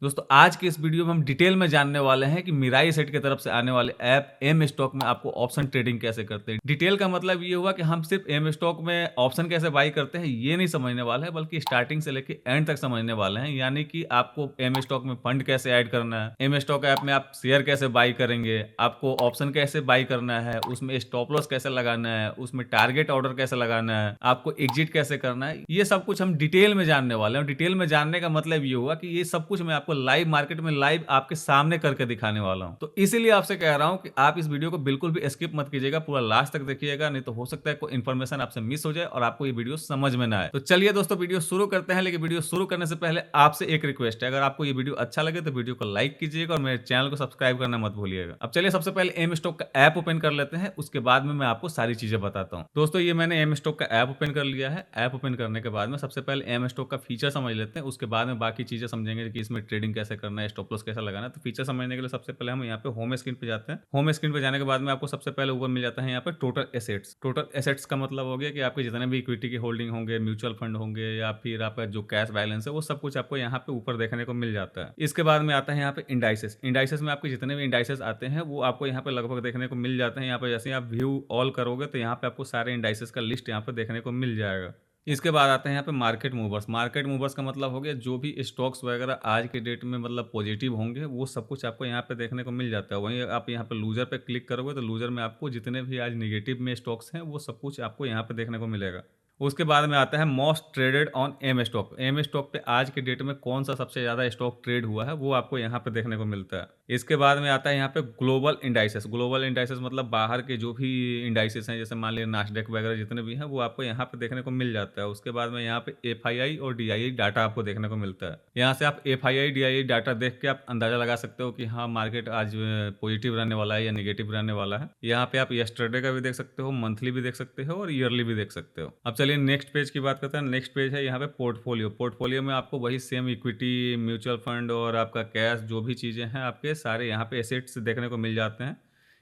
दोस्तों आज के इस वीडियो में हम डिटेल में जानने वाले हैं कि मिराई सेट की तरफ से आने वाले ऐप एम स्टॉक में आपको ऑप्शन ट्रेडिंग कैसे करते हैं। डिटेल का मतलब ये हुआ कि हम सिर्फ एम स्टॉक में ऑप्शन कैसे बाई करते हैं ये नहीं समझने वाले हैं, बल्कि स्टार्टिंग से लेके एंड तक समझने वाले हैं। यानी कि आपको एम स्टॉक में फंड कैसे ऐड करना है, एम स्टॉक ऐप में आप शेयर कैसे बाई करेंगे, आपको ऑप्शन कैसे बाई करना है, उसमें स्टॉप लॉस कैसे लगाना है, उसमें टारगेट ऑर्डर कैसे लगाना है, आपको एग्जिट कैसे करना है, ये सब कुछ हम डिटेल में जानने वाले हैं। डिटेल में जानने का मतलब ये हुआ कि ये सब कुछ मैं आपको लाइव मार्केट में लाइव आपके सामने करके दिखाने वाला हूं। तो इसीलिए आपसे कह रहा हूं कि आप इस वीडियो को बिल्कुल भी स्किप मत कीजिएगा, पूरा लास्ट तक देखिएगा, नहीं तो हो सकता है कोई इन्फॉर्मेशन आपसे मिस हो जाए और आपको ये वीडियो समझ में ना आए। तो चलिए दोस्तों वीडियो शुरू करते हैं, लेकिन वीडियो शुरू करने से पहले आपसे एक रिक्वेस्ट है, अगर आपको ये वीडियो अच्छा लगे तो वीडियो को लाइक कीजिएगा और मेरे चैनल को सब्सक्राइब करना मत भूलिएगा। अब चलिए सबसे पहले एम स्टॉक का ऐप ओपन कर लेते हैं, उसके बाद में मैं आपको सारी चीजें बताता हूं। दोस्तों ये मैंने एम स्टॉक का ऐप ओपन कर लिया है। ऐप ओपन करने के बाद में सबसे पहले एम स्टॉक का फीचर समझ लेते हैं, उसके बाद में बाकी चीजें समझेंगे कि इसमें ट्रेडिंग कैसे करना है, स्टॉप लॉस कैसा लगाना है। तो फीचर समझने के लिए सबसे पहले हम यहाँ पे होम स्क्रीन पे जाते हैं। होम स्क्रीन पे जाने के बाद में आपको सबसे पहले ऊपर मिल जाता है यहाँ पे टोटल एसेट्स। टोटल एसेट्स का मतलब हो गया कि आपके जितने भी इक्विटी के होल्डिंग होंगे, म्यूचुअल फंड होंगे या फिर आपका जो कैश बैलेंस है, वो सब कुछ आपको यहाँ पे ऊपर देखने को मिल जाता है। इसके बाद में आता है यहाँ पे इंडाइसेस। इंडाइसेस में आपके जितने भी इंडाइसेस आते हैं वो आपको यहाँ पे लगभग देखने को मिल जाते हैं। यहाँ पे जैसे आप व्यू ऑल करोगे तो यहाँ पे आपको सारे इंडाइसेस का लिस्ट यहाँ पे देखने को मिल जाएगा। इसके बाद आते हैं यहाँ पे मार्केट मूवर्स। मार्केट मूवर्स का मतलब हो गया जो भी स्टॉक्स वगैरह आज के डेट में मतलब पॉजिटिव होंगे वो सब कुछ आपको यहाँ पे देखने को मिल जाता है। वहीं आप यहाँ पे लूजर पे क्लिक करोगे तो लूजर में आपको जितने भी आज निगेटिव में स्टॉक्स हैं वो सब कुछ आपको यहाँ पे देखने को मिलेगा। उसके बाद में आता है most traded on M stock. M stock पे आज के डेट में कौन सा सबसे ज़्यादा स्टॉक ट्रेड हुआ है वो आपको यहाँ पे देखने को मिलता है। इसके बाद में आता है यहाँ पे ग्लोबल इंडाइसेस। ग्लोबल इंडाइसेस मतलब बाहर के जो भी इंडाइसेस हैं, जैसे मान लीजिए नास्डैक वगैरह जितने भी हैं वो आपको यहाँ पे देखने को मिल जाता है। उसके बाद में यहाँ पे एफआईआई और डीआईआई डाटा आपको देखने को मिलता है। यहाँ से आप एफआईआई डीआईआई डाटा देख के आप अंदाजा लगा सकते हो कि हाँ मार्केट आज पॉजिटिव रहने वाला है या निगेटिव रहने वाला है। यहाँ पे आप यस्टरडे का भी देख सकते हो, मंथली भी देख सकते हो और ईयरली भी देख सकते हो। अब चलिए नेक्स्ट पेज की बात करते हैं। नेक्स्ट पेज है यहाँ पे पोर्टफोलियो। पोर्टफोलियो में आपको वही सेम इक्विटी, म्यूचुअल फंड और आपका कैश जो भी चीज़ें हैं आपके सारे यहाँ पे एसेट्स देखने को मिल जाते हैं।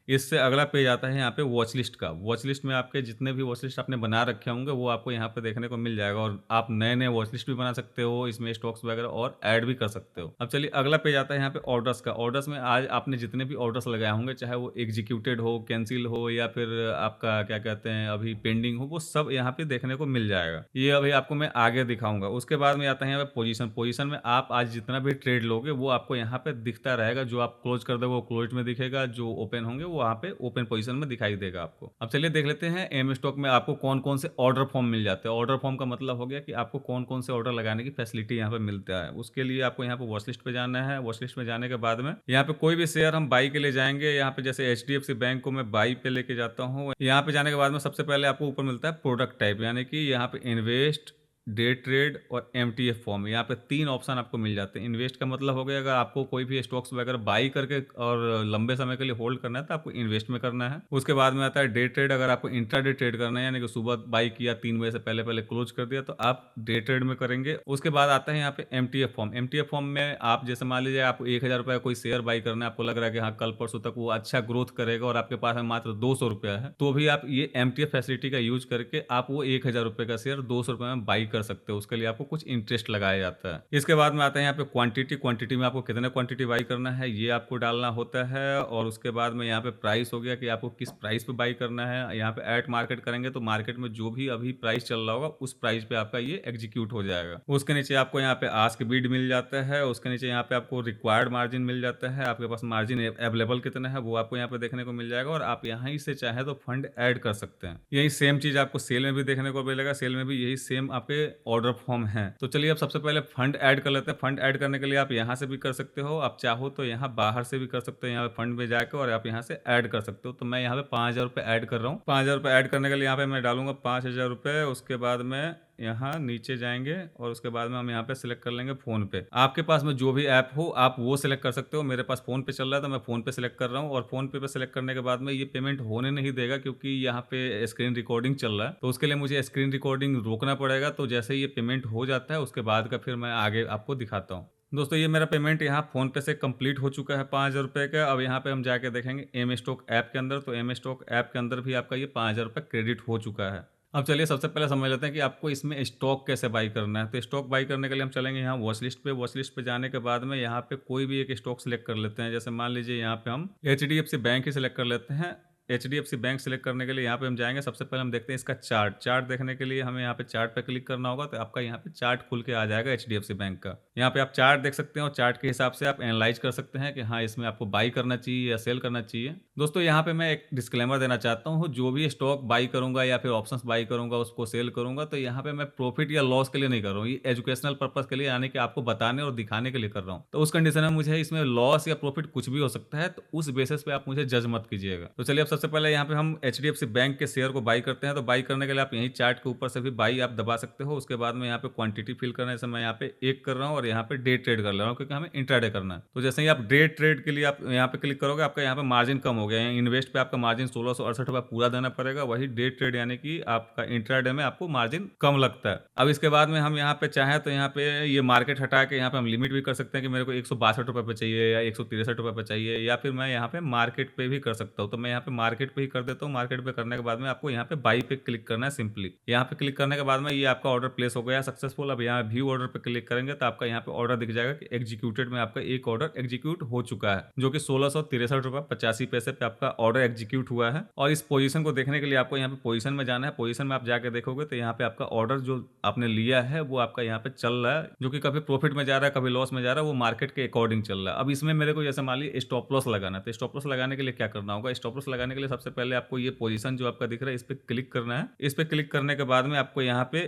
इससे अगला पेज आता है यहाँ पे वॉच लिस्ट का। वॉच लिस्ट में आपके जितने भी वॉच लिस्ट आपने बना रखे होंगे वो आपको यहाँ पे देखने को मिल जाएगा और आप नए नए वॉच लिस्ट भी बना सकते हो, इसमें स्टॉक्स वगैरह और ऐड भी कर सकते हो। अब चलिए अगला पेज आता है यहाँ पे ऑर्डर्स का। ऑर्डर्स में आज आपने जितने भी ऑर्डर्स लगाए होंगे, चाहे वो एग्जीक्यूटेड हो, कैंसिल हो या फिर आपका क्या कहते हैं अभी पेंडिंग हो, वो सब यहाँ पे देखने को मिल जाएगा। ये अभी आपको मैं आगे दिखाऊंगा। उसके बाद में आता है यहाँ पे पोजीशन। पोजीशन में आप आज जितना भी ट्रेड लोगे वो आपको यहाँ पे दिखता रहेगा। जो आप क्लोज कर दोगे वो क्लोज में दिखेगा, जो ओपन होंगे वो वहाँ पे ओपन पोजीशन में दिखाई देगा आपको। अब चलिए देख लेते हैं एम स्टॉक में आपको कौन कौन से ऑर्डर फॉर्म मिल जाते हैं। ऑर्डर फॉर्म का मतलब हो गया कि आपको कौन कौन से ऑर्डर लगाने की फैसिलिटी यहाँ पे मिलता है। उसके लिए आपको यहाँ पे वॉच लिस्ट पे जाना है। वॉच लिस्ट में जाने के बाद में यहाँ पे कोई भी शेयर हम बाई के लिए जाएंगे। यहाँ पे जैसे एचडीएफसी बैंक को मैं बाई पे लेके जाता हूँ। यहाँ पे जाने के बाद में सबसे पहले आपको ऊपर मिलता है प्रोडक्ट टाइप, यानी कि यहाँ पे इन्वेस्ट, डे ट्रेड और एमटीएफ फॉर्म। यहाँ पे 3 ऑप्शन आपको मिल जाते हैं। इन्वेस्ट का मतलब हो गया अगर आपको कोई भी स्टॉक्स वगैरह बाई करके और लंबे समय के लिए होल्ड करना है तो आपको इन्वेस्ट में करना है। उसके बाद में आता है डे ट्रेड। अगर आपको इंट्राडे ट्रेड करना है, यानी कि सुबह बाई किया 3 बजे से पहले पहले क्लोज कर दिया, तो आप डे ट्रेड में करेंगे। उसके बाद आता है यहाँ पे एमटीएफ फॉर्म। एमटीएफ फॉर्म में आप जैसे मान लीजिए आपको 1000 रुपये का कोई शेयर बाई करना है, आपको लग रहा है कि हाँ कल परसों तक वो अच्छा ग्रोथ करेगा और आपके पास में मात्र 200 रुपया है, तो भी आप ये एमटीएफ फैसिलिटी का यूज करके आप वो 1000 रुपये का शेयर 200 रुपये में बाई कर सकते हो। उसके लिए आपको कुछ इंटरेस्ट लगाया जाता है। इसके बाद में आता है यहाँ पे क्वांटिटी। क्वांटिटी में आपको कितना क्वांटिटी बाई करना है ये आपको डालना होता है। और उसके बाद में यहाँ पे प्राइस हो गया कि आपको किस प्राइस पे बाई करना है। यहाँ पे एट मार्केट करेंगे तो मार्केट में जो भी अभी प्राइस चल रहा होगा उस प्राइस पे आपका ये एग्जीक्यूट हो जाएगा। उसके नीचे आपको यहाँ पे आस्क बिड मिल जाता है। उसके नीचे यहाँ पे आपको रिक्वायर्ड मार्जिन मिल जाता है। आपके पास मार्जिन अवेलेबल कितना है वो आपको यहाँ पे देखने को मिल जाएगा और आप यहाँ से चाहे तो फंड ऐड कर सकते हैं। यही सेम चीज आपको सेल में भी देखने को मिलेगा। सेल में भी यही सेम आपके ऑर्डर फॉर्म है। तो चलिए अब सबसे पहले फंड ऐड कर लेते हैं। फंड ऐड करने के लिए आप यहाँ से भी कर सकते हो, आप चाहो तो यहाँ बाहर से भी कर सकते हो। यहाँ पे फंड में जाकर और आप यहाँ से ऐड कर सकते हो। तो मैं यहाँ पे 5000 रुपये ऐड कर रहा हूँ। 5000 रुपये ऐड करने के लिए यहाँ पे मैं डालूंगा 5000 रुपये। उसके बाद में यहाँ नीचे जाएंगे और उसके बाद में हम यहाँ पे सिलेक्ट कर लेंगे फोन पे। आपके पास में जो भी ऐप हो आप वो सिलेक्ट कर सकते हो। मेरे पास फोन पे चल रहा है तो मैं फोन पे सिलेक्ट कर रहा हूँ। और फोन पे सिलेक्ट करने के बाद में ये पेमेंट होने नहीं देगा क्योंकि यहाँ पे स्क्रीन रिकॉर्डिंग चल रहा है, तो उसके लिए मुझे स्क्रीन रिकॉर्डिंग रोकना पड़ेगा। तो जैसे ये पेमेंट हो जाता है उसके बाद का फिर मैं आगे आपको दिखाता हूँ। दोस्तों ये मेरा पेमेंट यहाँ फोन पे से कंप्लीट हो चुका है 5000 रुपये का। अब यहाँ पे हम जाके देखेंगे एम स्टॉक ऐप के अंदर, तो एम स्टॉक ऐप के अंदर भी आपका ये 5000 रुपये क्रेडिट हो चुका है। अब चलिए सबसे पहले समझ लेते हैं कि आपको इसमें स्टॉक कैसे बाई करना है। तो स्टॉक बाई करने के लिए हम चलेंगे यहाँ वॉच लिस्ट पे जाने के बाद में यहाँ पे कोई भी एक स्टॉक सेलेक्ट कर लेते हैं। जैसे मान लीजिए यहाँ पे हम एचडीएफसी बैंक ही सेलेक्ट कर लेते हैं। एचडीएफसी बैंक सेलेक्ट करने के लिए यहाँ पे हम जाएंगे, सबसे पहले हम देखते हैं इसका चार्ट। चार्ट देखने के लिए हमें यहाँ पे चार्ट पे क्लिक करना होगा, तो आपका यहाँ पे चार्ट खुल के आ जाएगा एचडीएफसी बैंक का। यहाँ पे आप चार्ट देख सकते हैं और चार्ट के हिसाब से आप एनालाइज कर सकते हैं कि हाँ इसमें आपको बाई करना चाहिए या सेल करना चाहिए। दोस्तों यहाँ पे मैं एक डिस्क्लेमर देना चाहता हूँ, जो भी स्टॉक बाई करूंगा या फिर ऑप्शंस बाई करूंगा उसको सेल करूंगा, तो यहाँ पे मैं प्रॉफिट या लॉस के लिए नहीं कर रहा हूँ, ये एजुकेशनल पर्पस के लिए, यानी कि आपको बताने और दिखाने के लिए कर रहा हूँ। तो उस कंडीशन में मुझे इसमें लॉस या प्रॉफिट कुछ भी हो सकता है, तो उस बेसिस पे आप मुझे जज मत कीजिएगा। तो चलिए अब सबसे पहले यहाँ पे हम एचडीएफसी बैंक के शेयर को बाई करते हैं। तो बाई करने के लिए आप यही चार्ट के ऊपर से भी बाई आप दबा सकते हो। उसके बाद में यहाँ पे क्वांटिटी फिल करने से मैं यहाँ पे एक कर रहा हूँ और यहाँ पे डे ट्रेड कर ले रहा हूँ, क्योंकि हमें इंट्राडे करना है। तो जैसे ही आप डे ट्रेड के लिए आप यहाँ पे क्लिक करोगे, आपका यहाँ पे मार्जिन कम हो गया है। इन्वेस्ट पे आपका मार्जिन 1668 रुपये पूरा देना पड़ेगा, वही डे ट्रेड यानी कि आपका इंट्राडे में आपको मार्जिन कम लगता है। अब इसके बाद में हम यहाँ पे चाहें तो यहाँ पे ये मार्केट हटा के यहाँ पे हम लिमिट भी कर सकते हैं कि मेरे को 162 रुपये पे चाहिए या 163 रुपये पे चाहिए, या फिर मैं यहाँ पे मार्केट पे भी कर सकता हूँ। तो मैं यहाँ पे मार्केट पे ही कर देता हूँ। मार्केट पे करने के बाद में आपको यहाँ पे बाई पे क्लिक करना है सिंपली। यहाँ पे क्लिक करने के बाद में ये आपका ऑर्डर प्लेस हो गया सक्सेसफुल। अब यहाँ व्यू ऑर्डर पे क्लिक करेंगे तो आपका यहाँ पे ऑर्डर दिख जाएगा कि एग्जीक्यूटेड में आपका एक ऑर्डर एग्जीक्यूट हो चुका है, जो कि 1663 रुपये 85 पैसे पे आपका ऑर्डर एग्जीक्यूट हुआ है। और इस पोजीशन को देखने के लिए आपको यहाँ पे पोजीशन में जाना है। पोजीशन में आप जाके देखोगे तो यहाँ पे आपका ऑर्डर जो आपने लिया है वो आपका यहाँ पे चल रहा है, जो कि कभी प्रॉफिट में जा रहा है कभी लॉस में जा रहा है, वो मार्केट के अकॉर्डिंग चल रहा है। अब इसमें मेरे को जैसे मान लीजिए स्टॉप लॉस लगाना है, तो स्टॉप लॉस लगाने के लिए क्या करना होगा? स्टॉप लॉस लगाने के लिए सबसे पहले आपको ये पोजीशन जो आपका दिख रहा है इस पे क्लिक करना है। इस पे क्लिक करने के बाद में आपको यहाँ पे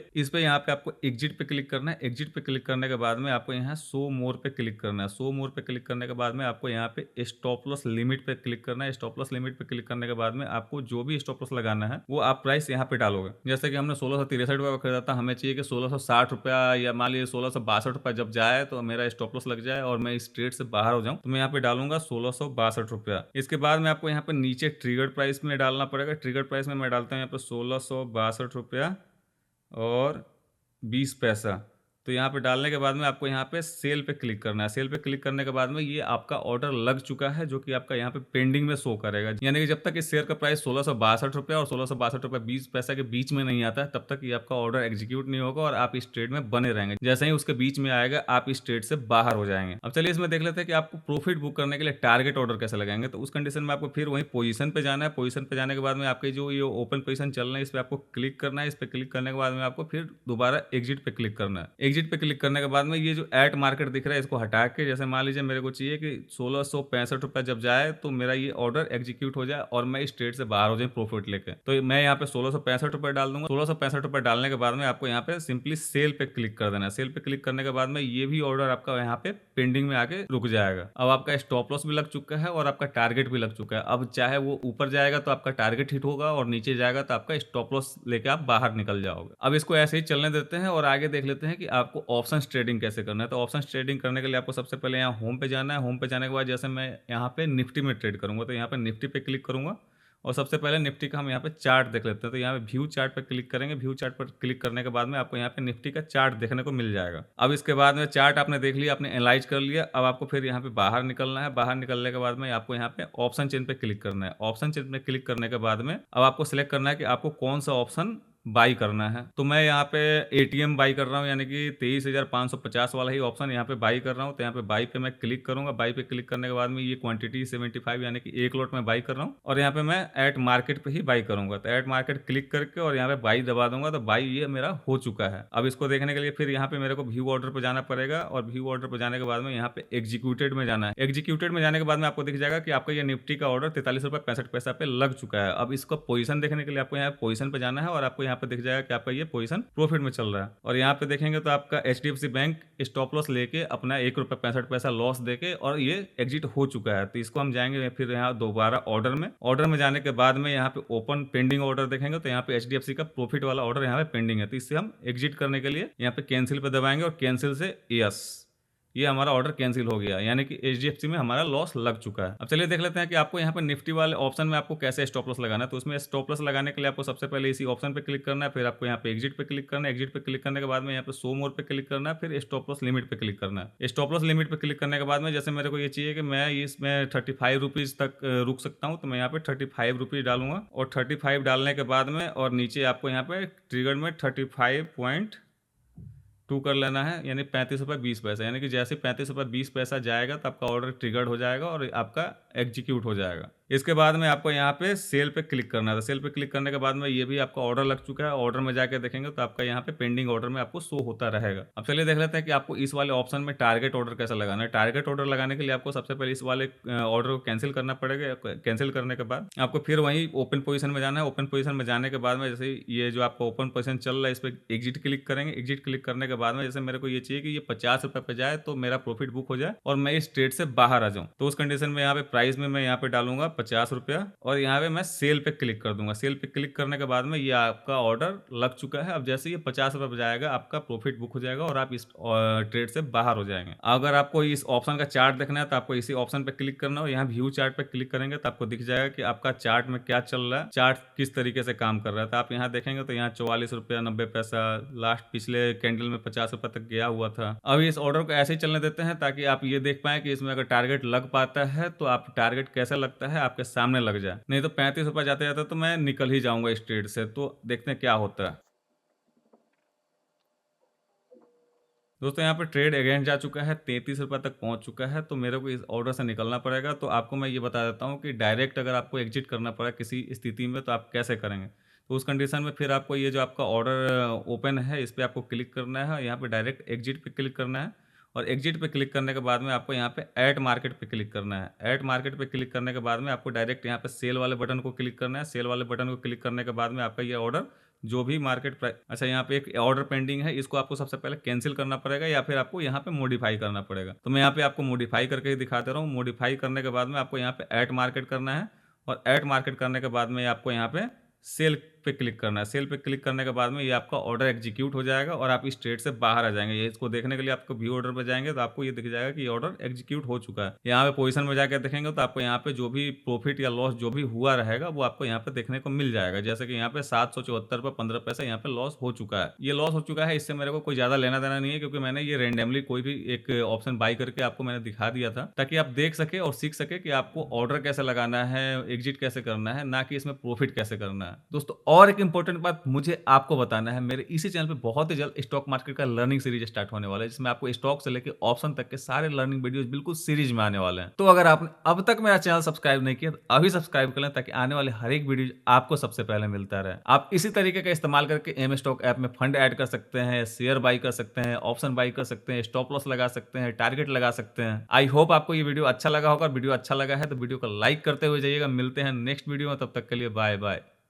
आपको एग्जिट पे क्लिक करना है। एग्जिट पे क्लिक करने के बाद में आपको यहाँ शो मोर पे क्लिक करना है। शो मोर पे क्लिक करने के बाद में आपको यहाँ पे स्टॉप लॉस लिमिट पे क्लिक करना है। स्टॉप लॉस लिमिट पे क्लिक करने के बाद में आपको जो भी स्टॉप लॉस लगाना है वो आप प्राइस यहाँ पे डालोगे। जैसे कि हमने 1663 रुपये का खरीदा था, हमें चाहिए कि 1660 रुपया या मान लीजिए 1662 रुपया जब जाए तो मेरा स्टॉप लॉस लग जाए और मैं इस ट्रेड से बाहर हो जाऊं, तो मैं यहाँ पे डालूंगा 1662 रुपया। इसके बाद में आपको यहाँ पे नीचे ट्रिगर्ड प्राइस में डालना पड़ेगा। ट्रिगर्ड प्राइस में मैं डालता हूँ यहाँ पे 1662 रुपया और 20 पैसा। तो यहाँ पे डालने के बाद में आपको यहाँ पे सेल पे क्लिक करना है। सेल पे क्लिक करने के बाद में ये आपका ऑर्डर लग चुका है, जो कि आपका यहाँ पे पेंडिंग में शो करेगा। यानी कि जब तक इस शेयर का प्राइस 1662 रुपया और 1662 रुपये 20 पैसा के बीच में नहीं आता है, तब तक ये आपका ऑर्डर एग्जीक्यूट नहीं होगा और आप इस ट्रेड में बने रहेंगे। जैसे ही उसके बीच में आएगा आप इस ट्रेड से बाहर हो जाएंगे। अब चलिए इसमें देख लेते हैं कि आपको प्रॉफिट बुक करने के लिए टारगेट ऑर्डर कैसे लगाएंगे। तो उस कंडीशन में आपको फिर वही पोजीशन पे जाना है। पोजीशन पे जाने के बाद में आपके जो ये ओपन पोजीशन चल रहा है इस पर आपको क्लिक करना है। इस पर क्लिक करने के बाद में आपको फिर दोबारा एग्जिट पे क्लिक करना है। एग्जिट पे क्लिक करने के बाद में ये जो एट मार्केट दिख रहा है इसको हटा के, जैसे मान लीजिए मेरे को चाहिए कि 1665 रुपया जब जाए तो मेरा ये ऑर्डर एग्जीक्यूट हो जाए और मैं इस ट्रेड से बाहर हो जाए प्रॉफिट लेके, तो मैं यहाँ पे 1665 रुपये डाल दूंगा। 1665 रुपये डालने के बाद में आपको यहाँ पे सिंपली सेल पे क्लिक कर देना है। सेल पे क्लिक करने के बाद में ये भी ऑर्डर आपका यहाँ पे पेंडिंग में आके रुक जाएगा। अब आपका स्टॉप लॉस भी लग चुका है और आपका टारगेट भी लग चुका है। अब चाहे वो ऊपर जाएगा तो आपका टारगेट हिट होगा और नीचे जाएगा तो आपका स्टॉप लॉस लेके आप बाहर निकल जाओगे। अब इसको ऐसे ही चलने देते हैं और आगे देख लेते हैं कि आपको ऑप्शन ट्रेडिंग कैसे करना है। तो ऑप्शन ट्रेडिंग करने के लिए आपको सबसे पहले यहाँ होम पे जाना है। होम पे जाने के बाद जैसे मैं यहाँ पे निफ्टी में ट्रेड करूंगा तो यहाँ पे निफ्टी पे क्लिक करूंगा और सबसे पहले निफ्टी का हम यहाँ पे चार्ट देख लेते हैं। तो यहाँ पे व्यू चार्ट पे क्लिक करेंगे। व्यू चार्ट पर क्लिक करने के बाद में आपको यहाँ पे निफ्टी का चार्ट देखने को मिल जाएगा। अब इसके बाद में चार्ट आपने देख लिया, आपने एनालाइज कर लिया। अब आपको फिर यहाँ पे बाहर निकलना है। बाहर निकलने के बाद में आपको यहाँ पे ऑप्शन चेन पे क्लिक करना है। ऑप्शन चेन पे क्लिक करने के बाद में अब आपको सिलेक्ट करना है कि आपको कौन सा ऑप्शन बाई करना है। तो मैं यहाँ पे एटीएम बाई कर रहा हूँ, यानी कि 23,550 वाला ही ऑप्शन यहाँ पे बाई कर रहा हूँ। तो यहाँ पे बाई पे मैं क्लिक करूंगा। बाई पे क्लिक करने के बाद में ये क्वांटिटी 75 यानी कि एक लॉट में बाई कर रहा हूँ और यहाँ पे मैं एट मार्केट पे ही बाई करूंगा। तो एट मार्केट क्लिक करके और यहाँ पे बाई दबा दूंगा तो बाई ये मेरा हो चुका है। अब इसको देखने के लिए फिर यहाँ पे मेरे को व्यू ऑर्डर पे जाना पड़ेगा और व्यू ऑर्डर पे जाने के बाद में यहाँ पे एग्जीक्यूटेड में जाना है। एग्जीक्यूटेड में जाने के बाद में आपको दिख जाएगा कि आपका ये निफ्टी का ऑर्डर 43 रुपये 65 पैसा पे लग चुका है। अब इसको पोजीशन देखने के लिए आपको यहाँ पोजीशन पे जाना है और आपको यहाँ पे दिख जाएगा कि आपका ये पोजीशन प्रॉफिट में चल रहा है। और यहाँ पे देखेंगे तो आपका एचडीएफसी बैंक स्टॉप लॉस लेके अपना 1 रुपये 65 पैसा लॉस देके और ये एग्जिट हो चुका है। तो इसको हम जाएंगे फिर यहाँ दोबारा ऑर्डर में। ऑर्डर में जाने के बाद में यहाँ पे ओपन पेंडिंग ऑर्डर देखेंगे तो यहाँ पे एचडीएफसी का प्रॉफिट वाला ऑर्डर यहाँ पे पेंडिंग है। तो इससे हम एग्जिट करने के लिए यहाँ पे कैंसिल पे दबाएंगे और कैंसिल से यस। ये हमारा ऑर्डर कैंसिल हो गया, यानी कि एचडीएफसी में हमारा लॉस लग चुका है। अब चलिए देख लेते हैं कि आपको यहाँ पे निफ्टी वाले ऑप्शन में आपको कैसे स्टॉप लॉस लगाना है। तो उसमें स्टॉप लॉस लगाने के लिए आपको सबसे पहले इसी ऑप्शन पे क्लिक करना है, फिर आपको यहाँ पे एग्जिट पे क्लिक करना है। एग्जिट पे क्लिक करने के बाद में यहाँ पे शो मोर पे क्लिक करना है, फिर स्टॉप लॉस लिमिट पे क्लिक करना है। स्टॉप लॉस लिमिट पे क्लिक करने के बाद में जैसे मेरे को ये चाहिए कि मैं इसमें 35 रुपीज़ तक रुक सकता हूँ, तो मैं यहाँ पे 35 रुपीज़ डालूंगा और 35 डालने के बाद में और नीचे आपको यहाँ पे ट्रिगर में 35.2 कर लेना है, यानी 35 रुपये 20 पैसा। यानी कि जैसे 35 रुपये 20 पैसा जाएगा तो आपका ऑर्डर ट्रिगर्ड हो जाएगा और आपका एग्जीक्यूट हो जाएगा। इसके बाद में आपको यहाँ पे सेल पे क्लिक करना था। सेल पे क्लिक करने के बाद में ये भी आपका ऑर्डर लग चुका है। ऑर्डर में जाके देखेंगे तो आपका यहाँ पे पेंडिंग ऑर्डर में आपको शो होता रहेगा। अब चलिए देख लेते हैं कि आपको इस वाले ऑप्शन में टारगेट ऑर्डर कैसे लगाना है। टारगेट ऑर्डर लगाने के लिए आपको सबसे पहले इस वाले ऑर्डर को कैंसिल करना पड़ेगा। कैंसिल करने के बाद आपको फिर वहीं ओपन पोजीशन में जाना है। ओपन पोजीशन में जाने के बाद में जैसे ये जो आपका ओपन पोजीशन चल रहा है, इस पर एग्जिट क्लिक करेंगे। एग्जिट क्लिक करने के बाद में जैसे मेरे को ये चाहिए कि ये 50 रुपये पे जाए तो मेरा प्रॉफिट बुक हो जाए और मैं इस ट्रेड से बाहर आ जाऊँ, तो उस कंडीशन में यहाँ पे प्राइस में मैं यहाँ पे डालूंगा 50 रुपया और यहाँ पे मैं सेल पे क्लिक कर दूंगा। सेल पे क्लिक करने के बाद में ये आपका ऑर्डर लग चुका है। अब जैसे ये 50 रुपये पे जाएगा आपका प्रॉफिट बुक हो जाएगा और आप इस ट्रेड से बाहर हो जाएंगे। अगर आपको इस ऑप्शन का चार्ट देखना है तो आपको इसी ऑप्शन पे क्लिक करना है। यहाँ व्यू चार्ट पे क्लिक करेंगे तो आपको दिख जाएगा कि आपका चार्ट में क्या चल रहा है, चार्ट किस तरीके से काम कर रहा है। तो आप यहाँ देखेंगे तो यहाँ 44 रुपया 90 पैसा, लास्ट पिछले कैंडल में 50 रुपये तक गया हुआ था। अब इस ऑर्डर को ऐसे ही चलने देते हैं ताकि आप ये देख पाए कि इसमें अगर टारगेट लग पाता है तो आप टारगेट कैसे लगता है आपके सामने लग जाए, नहीं तो 35 रुपये जाते जाते तो मैं निकल ही जाऊंगा इस ट्रेड से। तो देखते हैं क्या होता है। दोस्तों यहाँ पे ट्रेड अगेंस्ट जा चुका है, 33 रुपये तक पहुँच चुका है, तो मेरे को इस ऑर्डर से निकलना पड़ेगा। तो आपको मैं ये बता देता हूँ कि डायरेक्ट अगर आपको एग्जिट करना पड़ा किसी स्थिति में तो आप कैसे करेंगे। तो उस कंडीशन में फिर आपको ये जो आपका ऑर्डर ओपन है इस पर आपको क्लिक करना है, यहाँ पे डायरेक्ट एग्जिट पे क्लिक करना है और एग्जिट पे क्लिक करने के बाद में आपको यहाँ पे ऐड मार्केट पे क्लिक करना है। ऐड मार्केट पे क्लिक करने के बाद में आपको डायरेक्ट यहाँ पे सेल वाले बटन को क्लिक करना है। सेल वाले बटन को क्लिक करने के बाद में आपका ये ऑर्डर जो भी मार्केट प्राइस, अच्छा यहाँ पे एक ऑर्डर पेंडिंग है, इसको आपको सबसे पहले कैंसिल करना पड़ेगा या फिर आपको यहाँ पे मॉडिफाई करना पड़ेगा। तो मैं यहाँ पे आपको मॉडिफाई करके ही दिखा दे रहा हूँ। मॉडिफाई करने के बाद में आपको यहाँ पे ऐड मार्केट करना है और ऐड मार्केट करने के बाद में आपको यहाँ पे सेल पे क्लिक करना है। सेल पे क्लिक करने के बाद में ये आपका ऑर्डर एग्जीक्यूट हो जाएगा और आप इस ट्रेड से बाहर आ जाएंगे। ये इसको देखने के लिए आपको व्यू ऑर्डर पे जाएंगे तो आपको ये दिख जाएगा कि ये ऑर्डर एग्जीक्यूट हो चुका है। यहाँ पे पोजीशन में जाकर देखेंगे तो आपको यहाँ पे जो भी प्रॉफिट या लॉस जो भी हुआ रहेगा वो आपको यहाँ पे देखने को मिल जाएगा। जैसे कि यहाँ पे 774 रुपये 15 पैसा यहाँ पे लॉस हो चुका है। ये लॉस हो चुका है, इससे मेरे को कोई ज्यादा लेना देना नहीं है क्योंकि मैंने ये रेंडमली कोई भी एक ऑप्शन बाई करके आपको मैंने दिखा दिया था ताकि आप देख सके और सीख सके कि आपको ऑर्डर कैसे लगाना है, एग्जिट कैसे करना है, ना कि इसमें प्रॉफिट कैसे करना है। दोस्तों और एक इंपॉर्टेंट बात मुझे आपको बताना है, मेरे इसी चैनल पे बहुत ही जल्द स्टॉक मार्केट का लर्निंग सीरीज स्टार्ट होने वाला है जिसमें आपको स्टॉक से लेकर ऑप्शन तक के सारे लर्निंग वीडियोस बिल्कुल सीरीज में आने वाले हैं। तो अगर आपने अब तक मेरा चैनल सब्सक्राइब नहीं किया तो अभी सब्सक्राइब कर लें ताकि आने वाले हर एक वीडियो आपको सबसे पहले मिलता रहे। आप इसी तरीके का इस्तेमाल करके एम स्टॉक ऐप में फंड ऐड कर सकते हैं, शेयर बाई कर सकते हैं, ऑप्शन बाई कर सकते हैं, स्टॉप लॉस लगा सकते हैं, टारगेट लगा सकते हैं। आई होप आपको ये वीडियो अच्छा लगा होगा। वीडियो अच्छा लगा है तो वीडियो को लाइक करते हुए जाइएगा। मिलते हैं नेक्स्ट वीडियो में, तब तक के लिए बाय बाय।